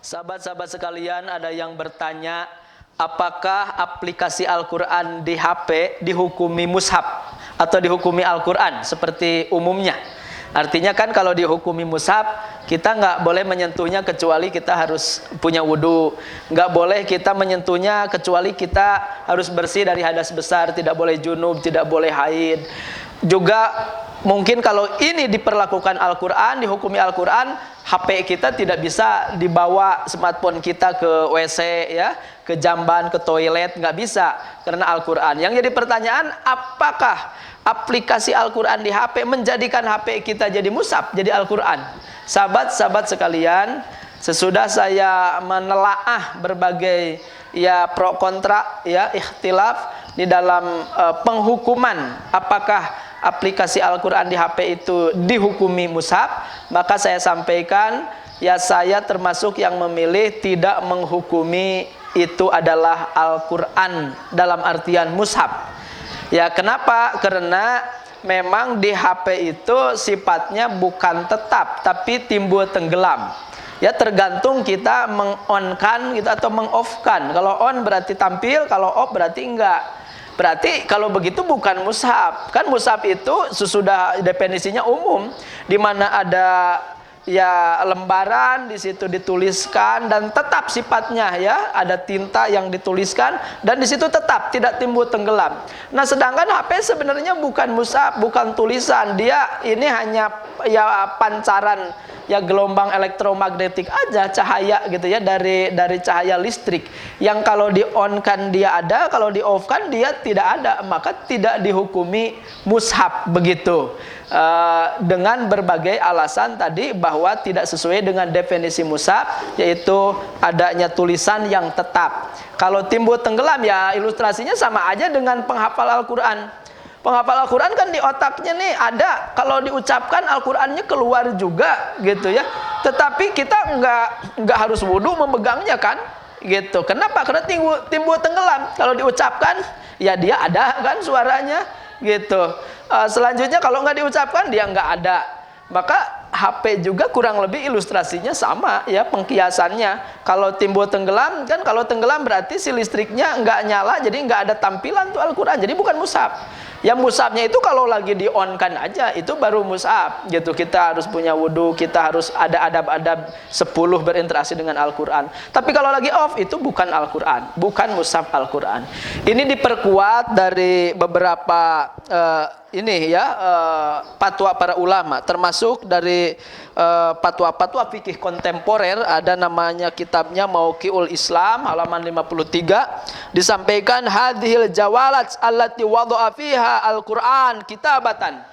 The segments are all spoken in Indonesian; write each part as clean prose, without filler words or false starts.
Sahabat-sahabat sekalian, ada yang bertanya, apakah aplikasi Al-Quran di HP dihukumi mushaf atau dihukumi Al-Quran seperti umumnya? Artinya kan kalau dihukumi mushaf, kita nggak boleh menyentuhnya kecuali kita harus punya wudhu. Nggak boleh kita menyentuhnya kecuali kita harus bersih dari hadas besar, tidak boleh junub, tidak boleh haid. Juga mungkin kalau ini diperlakukan Al-Quran, dihukumi Al-Quran, HP kita tidak bisa dibawa smartphone kita ke WC, ya, ke jamban, ke toilet, nggak bisa karena Al-Quran. Yang jadi pertanyaan, apakah aplikasi Al-Quran di HP menjadikan HP kita jadi mushaf, jadi Al-Quran? Sahabat-sahabat sekalian, sesudah saya menelaah berbagai pro kontra, ikhtilaf di dalam penghukuman apakah aplikasi Al-Quran di HP itu dihukumi mushaf, maka saya sampaikan, saya termasuk yang memilih tidak menghukumi itu adalah Al-Quran dalam artian mushaf. Kenapa? Karena memang di HP itu sifatnya bukan tetap, tapi timbul tenggelam. Tergantung kita meng-on-kan gitu atau meng-off-kan. Kalau on berarti tampil, kalau off berarti enggak. Berarti kalau begitu bukan mushaf. Kan mushaf itu sesudah definisinya umum, di mana ada lembaran, di situ dituliskan dan tetap sifatnya, ada tinta yang dituliskan dan di situ tetap tidak timbul tenggelam. Nah, sedangkan HP sebenarnya bukan mushaf, bukan tulisan, dia ini hanya pancaran gelombang elektromagnetik aja, cahaya gitu dari cahaya listrik yang kalau di on kan dia ada, kalau di off kan dia tidak ada, maka tidak dihukumi mushaf begitu. Dengan berbagai alasan tadi bahwa tidak sesuai dengan definisi mushaf, yaitu adanya tulisan yang tetap. Kalau timbul tenggelam, ilustrasinya sama aja dengan penghafal Al-Quran. Penghafal Al-Quran kan di otaknya nih ada, kalau diucapkan Al-Qurannya keluar juga gitu ya. Tetapi kita nggak harus wudhu memegangnya kan gitu. Kenapa? Karena timbul tenggelam. Kalau diucapkan dia ada kan suaranya gitu. Selanjutnya kalau nggak diucapkan dia nggak ada. Maka HP juga kurang lebih ilustrasinya sama pengkiasannya. Kalau timbul tenggelam kan, kalau tenggelam berarti si listriknya nggak nyala, jadi nggak ada tampilan tuh Al-Quran, jadi bukan mushaf. Yang mushafnya itu kalau lagi di-on-kan aja, itu baru mushaf gitu. Kita harus punya wudhu, kita harus ada adab-adab 10 berinteraksi dengan Al-Quran. Tapi kalau lagi off, itu bukan Al-Quran, bukan mushaf Al-Quran. Ini diperkuat dari beberapa fatwa para ulama, termasuk dari fatwa-fatwa fikih kontemporer. Ada namanya kitabnya Mauqi'ul Islam halaman 53, disampaikan hadhil jawalat allati wada'a fiha al-Qur'an kitabatan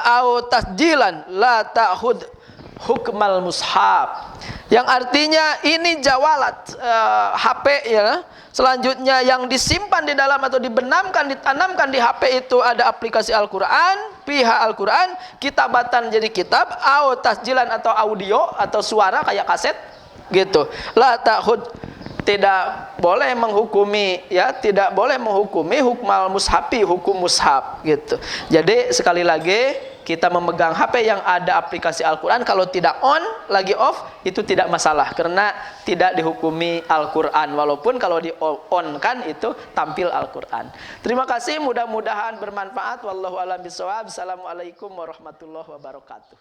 au tasjilan la ta'khud hukmal mushaf, yang artinya ini jawalat HP selanjutnya yang disimpan di dalam atau ditanamkan di HP itu ada aplikasi Al-Quran, pihak Al-Quran, kitabatan jadi kitab, atau tasjilan atau audio atau suara kayak kaset gitu. La ta'khud, tidak boleh menghukumi tidak boleh menghukumi hukmal mushafi, hukum mushaf gitu. Jadi sekali lagi, kita memegang HP yang ada aplikasi Al-Quran, kalau tidak on, lagi off, itu tidak masalah karena tidak dihukumi Al-Quran, walaupun kalau di on kan itu tampil Al-Quran. Terima kasih, mudah-mudahan bermanfaat. Wallahu a'lam bishawab. Assalamualaikum warahmatullahi wabarakatuh.